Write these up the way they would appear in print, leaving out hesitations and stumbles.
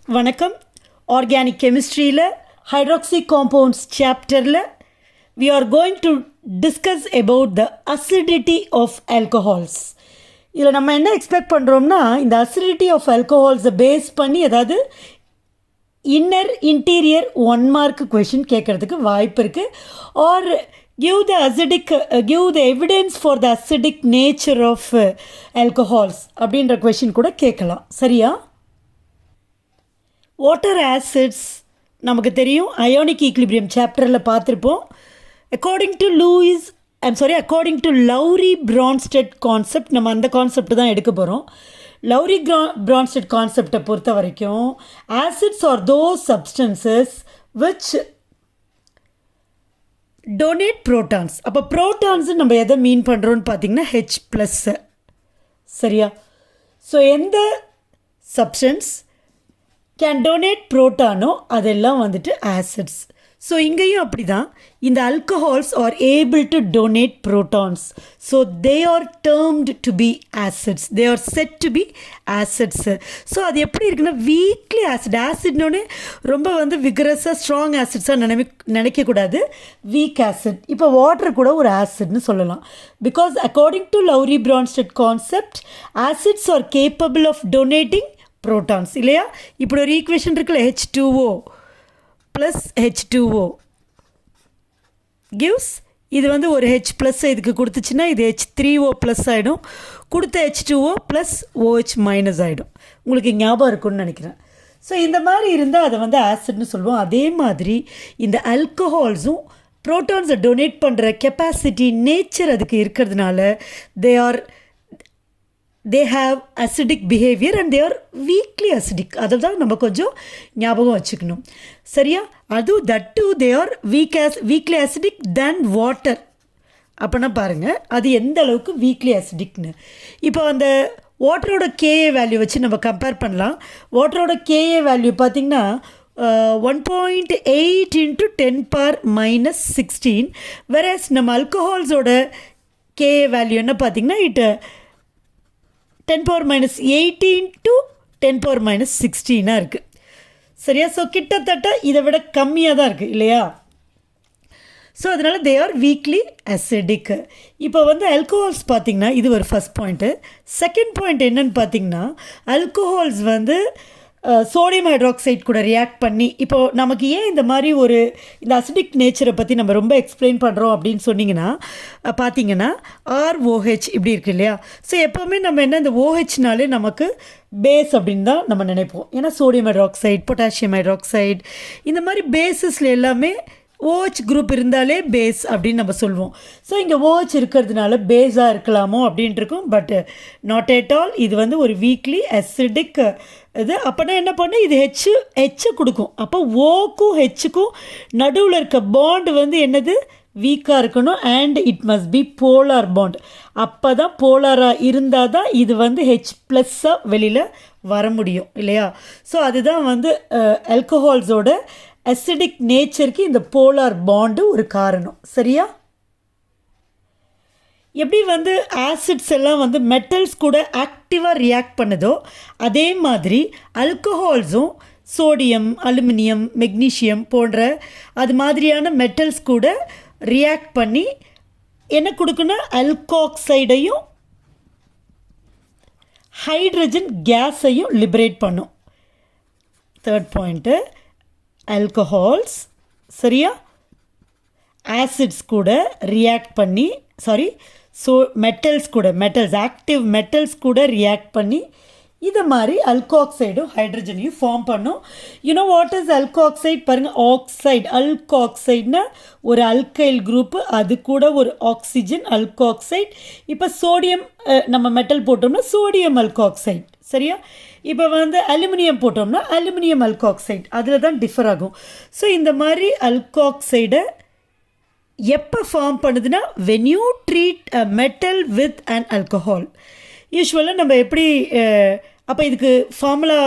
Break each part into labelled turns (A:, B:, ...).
A: வணக்கம். Organic கெமிஸ்ட்ரியில் hydroxy compounds சாப்டரில் we are going to discuss about the acidity of alcohols. இதில் நம்ம என்ன எக்ஸ்பெக்ட் பண்ணுறோம்னா, இந்த அசிடிட்டி ஆஃப் ஆல்கஹால்ஸை பேஸ் பண்ணி ஏதாவது இன்னர் இன்டீரியர் 1 மார்க் கொஷின் கேட்குறதுக்கு வாய்ப்பு இருக்குது. Are give the evidence for the acidic nature of alcohols அப்படின்ற கொஷின் கூட கேட்கலாம். சரியா? வாட்டர் ஆசிட்ஸ் நமக்கு தெரியும், அயோனிக் ஈக்லிபிரியம் சாப்டரில் பார்த்துருப்போம். According to Lowry Bronsted concept, நம்ம அந்த கான்செப்ட் தான் எடுக்க போகிறோம். லவ்ரி பிரான்ஸ்டட் கான்செப்டை பொறுத்த வரைக்கும் acids are those substances which donate protons. அப்போ ப்ரோட்டான்ஸு நம்ம எதை மீன் பண்ணுறோன்னு பார்த்தீங்கன்னா H+. சரியா? ஸோ எந்த சப்ஸ்டன்ஸ் கேன் டொனேட் ப்ரோட்டானோ அதெல்லாம் வந்துட்டு ஆசிட்ஸ். ஸோ இங்கேயும் அப்படி தான், இந்த alcohols are able to donate protons. So they are termed to be acids, they are said to be acids. So அது எப்படி இருக்குன்னா வீக்லி ஆசிட்னோடனே ரொம்ப விகரஸாக ஸ்ட்ராங் ஆசிட்ஸாக நினைக்கக்கூடாது, வீக் ஆசிட். இப்போ வாட்டர் கூட ஒரு ஆசிட்னு சொல்லலாம். Because according to Lowry Bronsted concept acids are capable of donating protons. இல்லையா? இப்படி ஒரு ஈக்குவேஷன் இருக்குல்ல, H2O + H2O gives, இது ஒரு H+ இதுக்கு கொடுத்துச்சுன்னா இது H3O+ ஆகிடும், கொடுத்த H2O + OH- ஆகிடும். உங்களுக்கு ஞாபகம் இருக்குன்னு நினைக்கிறேன். ஸோ இந்த மாதிரி இருந்தால் அதை ஆசிட்னு சொல்லுவோம். அதே மாதிரி இந்த ஆல்கஹால்ஸும் ப்ரோட்டான்ஸை டொனேட் பண்ணுற கெப்பாசிட்டி நேச்சர் அதுக்கு இருக்கிறதுனால they have acidic behavior and they are weakly acidic. அதை தான் நம்ம கொஞ்சம் ஞாபகம் வச்சுக்கணும். சரியா? that too they are weakly acidic than water. அப்படின்னா பாருங்கள் அது எந்த அளவுக்கு வீக்லி அசிடிக்னு. இப்போ அந்த வாட்டரோட KA வேல்யூ வச்சு நம்ம கம்பேர் பண்ணலாம். வாட்டரோட KA வேல்யூ பார்த்திங்கன்னா 1.8 × 10⁻⁻16, whereas நம்ம ஆல்கஹால்ஸோட KA வேல்யூ என்ன பார்த்திங்கன்னா 10⁻18 to 10⁻16 இருக்குது. சரியா? ஸோ கிட்டத்தட்ட இதை விட கம்மியாக தான் இருக்குது இல்லையா? ஸோ அதனால் தே ஆர் வீக்லி அசிடிக். இப்போ ஆல்கஹால்ஸ் பார்த்திங்கன்னா இது ஒரு ஃபஸ்ட் பாயிண்ட்டு. செகண்ட் பாயிண்ட் என்னன்னு பார்த்திங்கன்னா, ஆல்கஹால்ஸ் சோடியம் ஹைட்ராக்சைட் கூட ரியாக்ட் பண்ணி, இப்போது நமக்கு ஏன் இந்த மாதிரி இந்த அசிடிக் நேச்சரை பற்றி நம்ம ரொம்ப எக்ஸ்பிளைன் பண்ணுறோம் அப்படின்னு சொன்னிங்கன்னா பார்த்திங்கன்னா ROH இப்படி இருக்குது இல்லையா? ஸோ எப்போவுமே நம்ம இந்த OHனாலே நமக்கு பேஸ் அப்படின்னு தான் நம்ம நினைப்போம். ஏன்னா சோடியம் ஹைட்ராக்சைடு, பொட்டாசியம் ஹைட்ராக்சைடு, இந்த மாதிரி பேஸஸில் எல்லாமே OH குரூப் இருந்தாலே பேஸ் அப்படின்னு நம்ம சொல்லுவோம். ஸோ இங்கே OH இருக்கிறதுனால பேஸாக இருக்கலாமோ அப்படின்ட்டு இருக்கும். But not at all. இது ஒரு வீக்லி அசிடிக் இது. அப்போனா என்ன பண்ண, இது ஹெச் கொடுக்கும். அப்போ ஓக்கும் ஹெச்சுக்கும் நடுவில் இருக்க பாண்ட் என்னது, வீக்காக இருக்கணும். And it must be polar bond. அப்போ தான் போலாராக இருந்தால் தான் இது H+ஆக வெளியில் வர முடியும் இல்லையா? ஸோ அதுதான் ஆல்கஹால்ஸோட அசிடிக் நேச்சருக்கு இந்த போலார் பாண்டு ஒரு காரணம். சரியா? எப்படி ஆசிட்ஸ் எல்லாம் மெட்டல்ஸ் கூட ஆக்டிவாக ரியாக்ட் பண்ணுதோ அதே மாதிரி ஆல்கஹால்ஸும் சோடியம், அலுமினியம், மெக்னீஷியம் போன்ற அது மாதிரியான மெட்டல்ஸ் கூட ரியாக்ட் பண்ணி என்ன கொடுக்குன்னா ஆல்காக்சைடையும் ஹைட்ரஜன் கேஸையும் லிபரேட் பண்ணும். தேர்ட் பாயிண்ட்டு, ஆல்கஹால்ஸ் சரியா ஆசிட்ஸ் கூட ரியாக்ட் பண்ணி ஆக்டிவ் மெட்டல்ஸ் கூட ரியாக்ட் பண்ணி இதை மாதிரி அல்காக்சைடும் ஹைட்ரஜனையும் ஃபார்ம் பண்ணும். You know what is alkoxide? பாருங்கள், ஆக்சைடு. அல்காக்சைடுனா ஒரு அல்கைல் குரூப்பு, அது கூட ஒரு ஆக்சிஜன், அல்காக்சைடு. இப்போ சோடியம் நம்ம மெட்டல் போட்டோம்னா சோடியம் அல்காக்சைடு. சரியா? இப்போ அலுமினியம் போட்டோம்னா அலுமினியம் அல்காக்சைடு. அதில் தான் டிஃபர் ஆகும். ஸோ இந்த மாதிரி அல்காக்சைடை எப்போ ஃபார்ம் பண்ணுதுன்னா when you treat a metal with an alcohol. யூஸ்வலாக நம்ம எப்படி அப்போ இதுக்கு ஃபார்முலா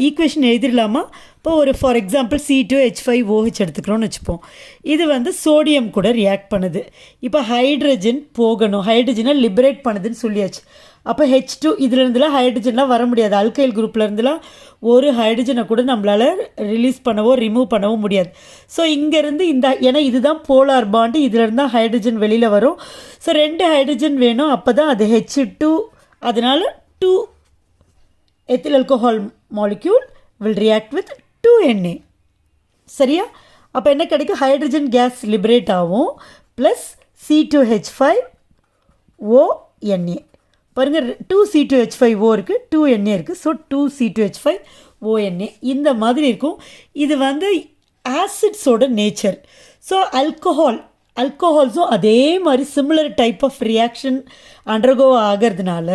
A: ஈக்குவேஷன் எழுதிடலாமா? இப்போ ஃபார் எக்ஸாம்பிள் C2H5OH எடுத்துக்கிறோன்னு வச்சுப்போம். இது சோடியம் கூட ரியாக்ட் பண்ணுது. இப்போ ஹைட்ரஜன் போகணும், ஹைட்ரஜனை லிபரேட் பண்ணுதுன்னு சொல்லியாச்சு. அப்போ H2 இதுலேருந்துலாம் ஹைட்ரஜன்லாம் வர முடியாது. அல்கைல் குரூப்லேருந்துலாம் ஒரு ஹைட்ரஜனை கூட நம்மளால் ரிலீஸ் பண்ணவோ ரிமூவ் பண்ணவோ முடியாது. ஸோ இங்கேருந்து இந்த ஏன்னா இதுதான் போலார் பாண்டு, இதுலேருந்து தான் ஹைட்ரஜன் வெளியில் வரும். ஸோ 2 ஹைட்ரஜன் வேணும், அப்போ தான் அது H2. அதனால் 2 ethyl alcohol molecule will react with 2Na. சரியா? அப்போ என்ன கிடைக்கும்? ஹைட்ரஜன் கேஸ் லிபரேட் ஆகும் ப்ளஸ் C2H5ONa. பாருங்கள், 2C2H5O இருக்குது, 2Na இருக்குது. ஸோ 2C2H5ONa இந்த மாதிரி இருக்கும். இது வந்து ஆசிட்ஸோட நேச்சர். ஸோ அல்கோஹால்ஸும் அதே மாதிரி similar type of reaction undergo ஆகிறதுனால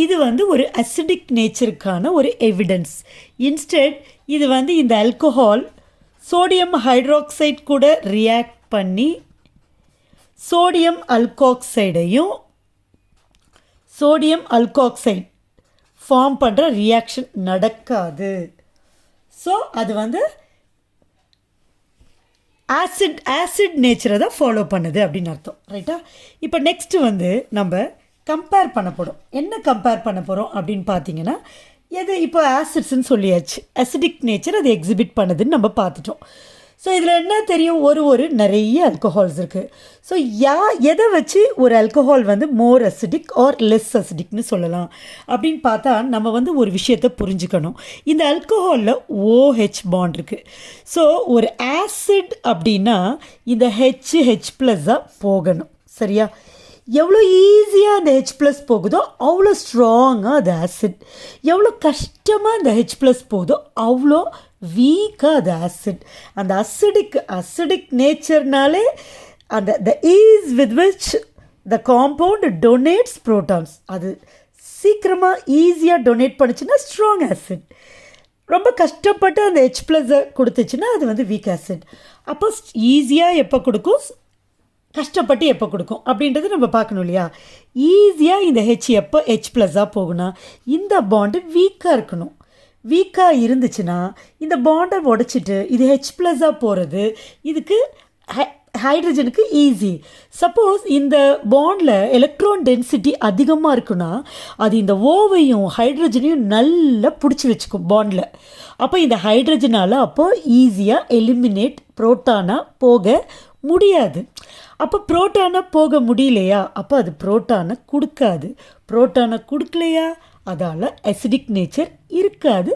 A: இது வந்து ஒரு அசிடிக் நேச்சருக்கான ஒரு எவிடன்ஸ். இன்ஸ்டெட் இது வந்து இந்த ஆல்கஹால் சோடியம் ஹைட்ராக்சைடு கூட ரியாக்ட் பண்ணி சோடியம் அல்காக்சைடு ஃபார்ம் பண்ணுற ரியாக்ஷன் நடக்காது. ஸோ அது வந்து ஆசிட் நேச்சரை தான் ஃபாலோ பண்ணுது அப்படின்னு அர்த்தம். ரைட்டா? இப்போ நெக்ஸ்ட்டு வந்து நம்ம கம்பேர் பண்ண போகிறோம். என்ன கம்பேர் பண்ண போகிறோம் அப்படின்னு பார்த்தீங்கன்னா, எது இப்போ ஆசிட்ஸ்ன்னு சொல்லியாச்சு, அசிடிக் நேச்சர் அது எக்ஸிபிட் பண்ணுதுன்னு நம்ம பார்த்துட்டோம். ஸோ இதில் என்ன தெரியும்? ஒரு நிறைய ஆல்கஹால்ஸ் இருக்குது. ஸோ எதை வச்சு ஒரு ஆல்கஹால் வந்து மோர் அசிடிக் ஆர் லெஸ் அசிடிக்னு சொல்லலாம் அப்படின்னு பார்த்தா நம்ம வந்து ஒரு விஷயத்தை புரிஞ்சுக்கணும். இந்த ஆல்கஹாலில் OH பாண்ட் இருக்குது. ஸோ ஒரு ஆசிட் அப்படின்னா இந்த H+ஆக போகணும். சரியா? எவ்வளோ ஈஸியாக அந்த H+ போகுதோ அவ்வளோ ஸ்ட்ராங்காக அது ஆசிட். எவ்வளோ கஷ்டமாக அந்த H+ போகுதோ அவ்வளோ வீக்காக அது ஆசிட். அந்த அசிடிக் நேச்சர்னாலே அந்த the ease with which the compound donates protons, அது சீக்கிரமாக ஈஸியாக டொனேட் பண்ணிச்சுன்னா ஸ்ட்ராங் ஆசிட். ரொம்ப கஷ்டப்பட்டு அந்த H+-ஐ கொடுத்துச்சுன்னா அது வந்து வீக் ஆசிட். அப்போ ஈஸியாக எப்போ கொடுக்கும், கஷ்டப்பட்டு எப்போ கொடுக்கும் அப்படின்றது நம்ம பார்க்கணும் இல்லையா? ஈஸியாக இந்த எப்போ H+ஆக போகும்னா இந்த பாண்டு வீக்காக இருக்கணும். வீக்காக இருந்துச்சுன்னா இந்த பாண்டை உடைச்சிட்டு இது H+ஆக போகிறது இதுக்கு ஹைட்ரஜனுக்கு ஈஸி. சப்போஸ் இந்த பாண்டில் எலக்ட்ரான் டென்சிட்டி அதிகமாக இருக்குன்னா அது இந்த ஓவையும் ஹைட்ரஜனையும் நல்லா பிடிச்சி வச்சுக்கும் பாண்டில். அப்போ இந்த ஹைட்ரஜனால் அப்போ ஈஸியாக எலிமினேட் புரோட்டானாக போக முடியாது. அப்போ புரோட்டானாக போக முடியலையா, அப்போ அது புரோட்டானை கொடுக்காது. புரோட்டானை கொடுக்கலையா, அதால் அசிடிக் நேச்சர் இருக்காது.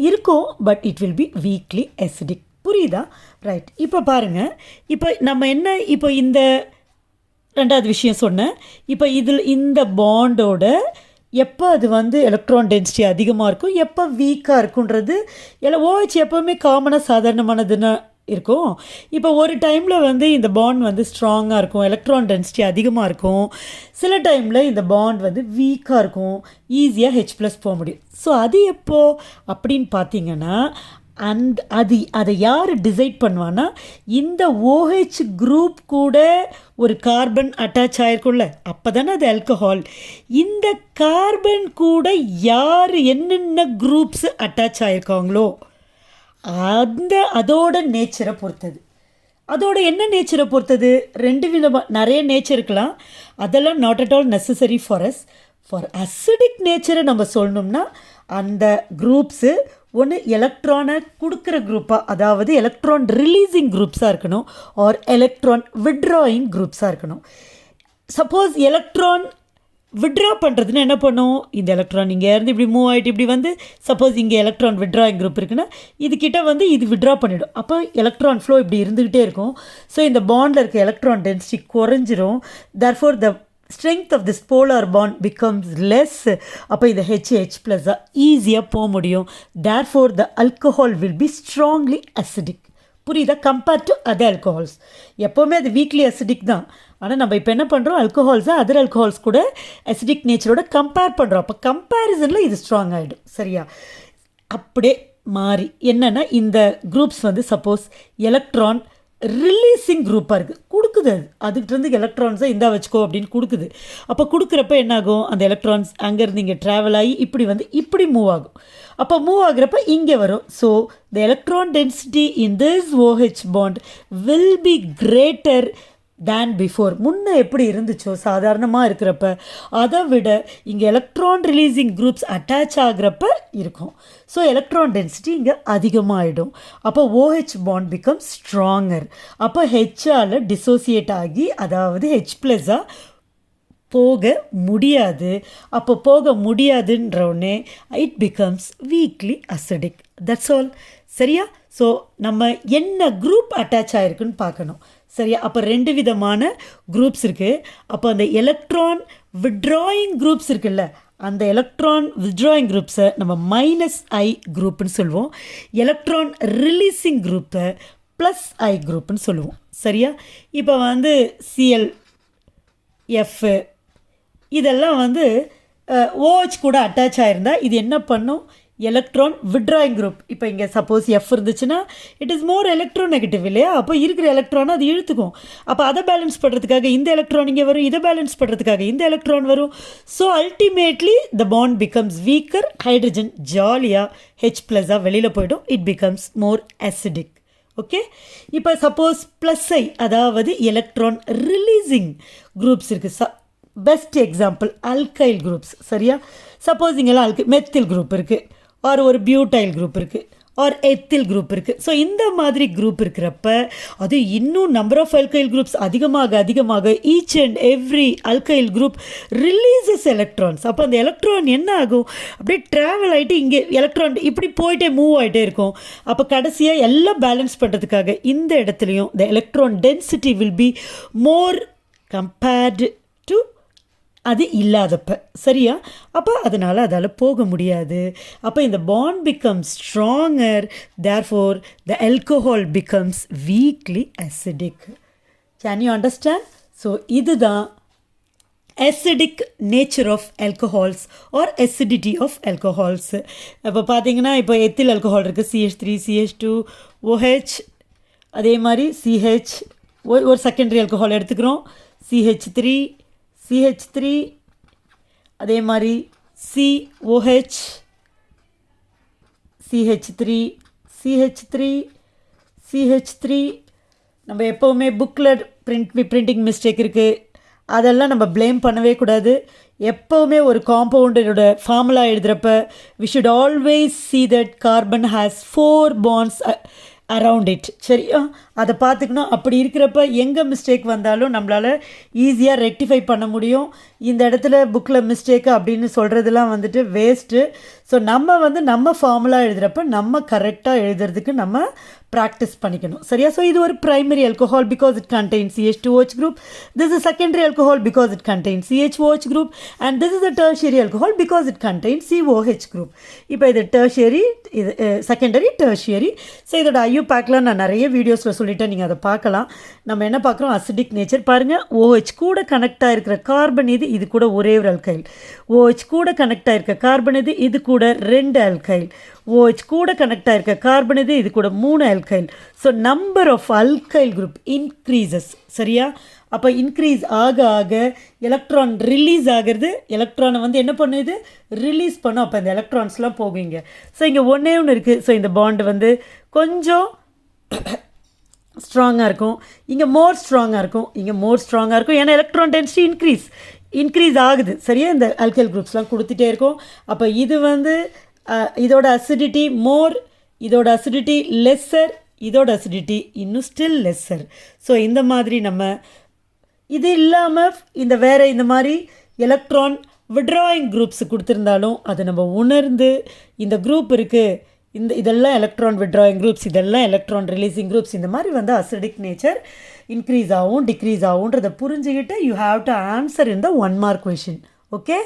A: இருக்கும், but it will be weekly acidic. புரியுதா? ரைட். இப்போ பாருங்கள், இப்போ நம்ம என்ன, இப்போ இந்த 2வது விஷயம் சொன்னேன். இப்போ இதில் இந்த பாண்டோட எப்போ அது வந்து எலக்ட்ரான் டென்சிட்டி அதிகமாக இருக்கும், எப்போ வீக்காக இருக்குன்றது எல்லாம் OH எப்போவுமே காமனாக சாதாரணமானதுன்னு இருக்கும். இப்போ ஒரு டைமில் வந்து இந்த பாண்ட் வந்து ஸ்ட்ராங்காக இருக்கும், எலக்ட்ரான் டென்சிட்டி அதிகமாக இருக்கும். சில டைமில் இந்த பாண்ட் வந்து வீக்காக இருக்கும், ஈஸியாக H+ போக முடியும். ஸோ அது எப்போ அப்படின்னு பார்த்தீங்கன்னா, அதை யார் டிசைட் பண்ணுவான்னா, இந்த OH குரூப் கூட ஒரு கார்பன் அட்டாச் ஆகிருக்கும்ல, அப்போ தானே அது ஆல்கஹால். இந்த கார்பன் கூட யார் என்னென்ன குரூப்ஸ் அட்டாச் ஆகிருக்காங்களோ அதோட நேச்சரை பொறுத்தது. அதோட என்ன நேச்சரை பொறுத்தது? 2 விதமாக நிறைய நேச்சர் இருக்கலாம். அதெல்லாம் not at all necessary for us. For acidic நேச்சரை நம்ம சொல்லணும்னா அந்த குரூப்ஸு ஒன்று எலக்ட்ரானை கொடுக்குற குரூப்பாக, அதாவது எலக்ட்ரான் ரிலீஸிங் குரூப்ஸாக இருக்கணும், ஆர் எலக்ட்ரான் விட்ராயிங் குரூப்ஸாக இருக்கணும். சப்போஸ் எலக்ட்ரான் விட்ரா பண்ணுறதுன்னு என்ன பண்ணும், இந்த எலக்ட்ரான் இங்கே இருந்து இப்படி மூவ் ஆகிட்டு இப்படி வந்து, சப்போஸ் இங்கே எலக்ட்ரான் விட்ராயிங் குரூப் இருக்குன்னா இதுக்கிட்ட வந்து இது விட்ரா பண்ணிவிடும். அப்போ எலக்ட்ரான் ஃப்ளோ இப்படி இருந்துக்கிட்டே இருக்கும். ஸோ இந்த பாண்டில் இருக்க எலக்ட்ரான் டென்சிட்டி குறைஞ்சிரும். Therefore the strength of this polar bond becomes less. அப்போ இந்த H+ஆக ஈஸியாக போக முடியும். Therefore the alcohol will be strongly acidic. புரியுதா? Compared to other alcohols. எப்போவுமே அது வீக்லி அசிடிக் தான். ஆனால் நம்ம இப்போ என்ன பண்ணுறோம், ஆல்கஹால்ஸை அதர் ஆல்கஹால்ஸ் கூட அசிடிக் நேச்சரோட கம்பேர் பண்ணுறோம். அப்போ கம்பேரிசனில் இது ஸ்ட்ராங் ஆகிடும். சரியா? அப்படியே மாறி என்னென்னா இந்த குரூப்ஸ் வந்து சப்போஸ் எலக்ட்ரான் ரிலீஸிங் குரூப்பாக இருக்குது, கொடுக்குது. அதுக்கிட்டேருந்து எலக்ட்ரான்ஸை இந்தா வச்சுக்கோ அப்படின்னு கொடுக்குது. அப்போ கொடுக்குறப்ப என்னாகும், அந்த எலக்ட்ரான்ஸ் அங்கேருந்து இங்கே ட்ராவல் ஆகி இப்படி வந்து இப்படி மூவ் ஆகும். அப்போ மூவ் ஆகுறப்ப இங்கே வரும். So the electron density in this OH bond will be greater than before. முன்னே எப்படி இருந்துச்சோ சாதாரணமாக இருக்கிறப்ப அதை விட இங்கே எலக்ட்ரான் ரிலீஸிங் குரூப்ஸ் அட்டாச் ஆகிறப்ப இருக்கும். ஸோ எலக்ட்ரான் டென்சிட்டி இங்கே அதிகமாகிடும். அப்போ ஓஹெச் பாண்ட் பிகம் ஸ்ட்ராங்கர். அப்போ ஹெச்ஆல் டிசோசியேட் ஆகி, அதாவது ஹெச் ப்ளஸ்ஸாக போக முடியாது. அப்போ போக முடியாதுன்றவுடனே it becomes weakly acidic. That's all. சரியா? ஸோ நம்ம என்ன குரூப் அட்டாச் ஆகிருக்குன்னு பார்க்கணும். சரியா? அப்போ 2 விதமான குரூப்ஸ் இருக்குது. அப்போ அந்த எலக்ட்ரான் விட்ராயிங் குரூப்ஸ் இருக்குல்ல, அந்த எலக்ட்ரான் வித்ட்ராயிங் குரூப்ஸை நம்ம -I குரூப்னு சொல்லுவோம். எலக்ட்ரான் ரிலீஸிங் குரூப்பை +I குரூப்னு சொல்லுவோம். சரியா? இப்போ ClF இதெல்லாம் OH கூட அட்டாச் ஆகிருந்தால் இது என்ன பண்ணும்? Electron withdrawing group. இப்போ இங்கே சப்போஸ் F இருந்துச்சுன்னா it is more electro negative இல்லையா? அப்போ இருக்கிற எலக்ட்ரானை அது இழுத்துக்கும். அப்போ அதை பேலன்ஸ் பண்ணுறதுக்காக இந்த எலக்ட்ரான் இங்கே வரும், இதை பேலன்ஸ் பண்ணுறதுக்காக இந்த எலக்ட்ரான் வரும். ஸோ அல்டிமேட்லி த பாண்ட் பிகம்ஸ் வீக்கர். ஹைட்ரஜன் ஜாலியாக H+ஆக வெளியில் போய்டும். It becomes more acidic. Okay. இப்போ சப்போஸ் +I, அதாவது எலக்ட்ரான் ரிலீஸிங் குரூப்ஸ் இருக்குது. Best example alkyl groups. சரியா? சப்போஸ் இங்கெல்லாம் மெத்தில் குரூப் இருக்குது, ஒரு பியூட்டைல் குரூப் இருக்குது, எத்தில் குரூப் இருக்குது. ஸோ இந்த மாதிரி குரூப் இருக்கிறப்ப அது இன்னும் நம்பர் ஆஃப் அல்கைல் குரூப்ஸ் அதிகமாக each and every alkyl group releases electrons. அப்போ அந்த எலக்ட்ரான் என்ன ஆகும்? அப்படியே ட்ராவல் ஆகிட்டு இங்கே எலக்ட்ரான் இப்படி போயிட்டே மூவ் ஆகிட்டே இருக்கும். அப்போ கடைசியாக எல்லாம் பேலன்ஸ் பண்ணுறதுக்காக இந்த இடத்துலையும் the electron density will be more compared to அது இல்லாதப்ப. சரியா? அப்போ அதனால் அதால் போக முடியாது. அப்போ இந்த bond becomes stronger. Therefore the alcohol becomes weakly acidic. Can you understand? So இதுதான் acidic nature of alcohols or acidity of alcohols. இப்போ பார்த்தீங்கன்னா இப்போ எத்தில் ஆல்கஹால் இருக்குது, CH3 CH2 OH, அதே மாதிரி CH ஒரு செகண்டரி ஆல்கஹால் எடுத்துக்கிறோம், CH3 அதே மாதிரி COH CH3 நம்ம எப்போவுமே புக்கில் பிரிண்டிங் மிஸ்டேக் இருக்குது, அதெல்லாம் நம்ம ப்ளேம் பண்ணவே கூடாது. எப்போவுமே ஒரு காம்பவுண்டோட ஃபார்முலா எழுதுகிறப்ப we should always see that carbon has 4 bonds around it. சரியா? அதை பார்த்துக்கணும். அப்படி இருக்கிறப்ப எங்கே மிஸ்டேக் வந்தாலும் நம்மளால் ஈஸியாக ரெக்டிஃபை பண்ண முடியும். இந்த இடத்துல புக்கில் மிஸ்டேக்கு அப்படின்னு சொல்கிறதுலாம் வேஸ்ட்டு. ஸோ நம்ம ஃபார்முலா எழுதுகிறப்ப நம்ம கரெக்டாக எழுதுறதுக்கு நம்ம ப்ராக்டிஸ் பண்ணிக்கணும். சரியா? ஸோ இது ஒரு primary alcohol because it contain CH2OH group. This is secondary alcohol because it contains CHOH group, and this is a tertiary alcohol because it contains COH group. இப்போ இது tertiary, இது secondary, tertiary. ஸோ இதோட IUPACலாம் நான் நிறைய வீடியோஸில் சொல்லிட்டேன், நீங்கள் அதை பார்க்கலாம். நம்ம என்ன பார்க்குறோம்? Acidic nature. பாருங்கள், OH கூட கனெக்ட் ஆகிருக்கிற கார்பன் இது கூட ஒரே ஒரு அல்கைல். OH கூட கனெக்ட் ஆகிருக்க கார்பன் இது கூட 2 அல்கைல். OH கூட கனெக்ட் ஆகிருக்க கார்பன் இது கூட 3 alkyl. So number of alkyl group increases. சரியா? அப்போ இன்க்ரீஸ் ஆக ஆக எலக்ட்ரான் ரிலீஸ் ஆகிறது. எலக்ட்ரானை என்ன பண்ணுது? ரிலீஸ் பண்ணும். அப்போ இந்த எலக்ட்ரான்ஸ்லாம் போகுங்க. ஸோ இங்கே ஒன்றே ஒன்று இருக்குது. ஸோ இந்த பாண்டு கொஞ்சம் ஸ்ட்ராங்காக இருக்கும், இங்கே மோர் ஸ்ட்ராங்காக இருக்கும். ஏன்னா எலக்ட்ரான் டென்சிட்டி இன்க்ரீஸ் ஆகுது. சரியா? இந்த அல்கைல் குரூப்ஸ்லாம் கொடுத்துட்டே இருக்கும். அப்போ இது இதோட அசிடிட்டி மோர், இதோட அசிடிட்டி லெஸ்ஸர், இதோட அசிடிட்டி இன்னும் ஸ்டில் லெஸ்ஸர். ஸோ இந்த மாதிரி நம்ம இது இல்லாமல் இந்த மாதிரி எலக்ட்ரான் விட்ராயிங் குரூப்ஸ் கொடுத்துருந்தாலும் அதை நம்ம உணர்ந்து இந்த குரூப் இருக்குது, இதெல்லாம் எலக்ட்ரான் விட்ராயிங் குரூப்ஸ், இதெல்லாம் எலக்ட்ரான் ரிலீஸிங் குரூப்ஸ், இந்த மாதிரி அசிடிக் நேச்சர் இன்க்ரீஸ் ஆகும் டிக்ரீஸ் ஆகுன்றதை புரிஞ்சுக்கிட்டு you have to answer in the 1 mark question. Okay?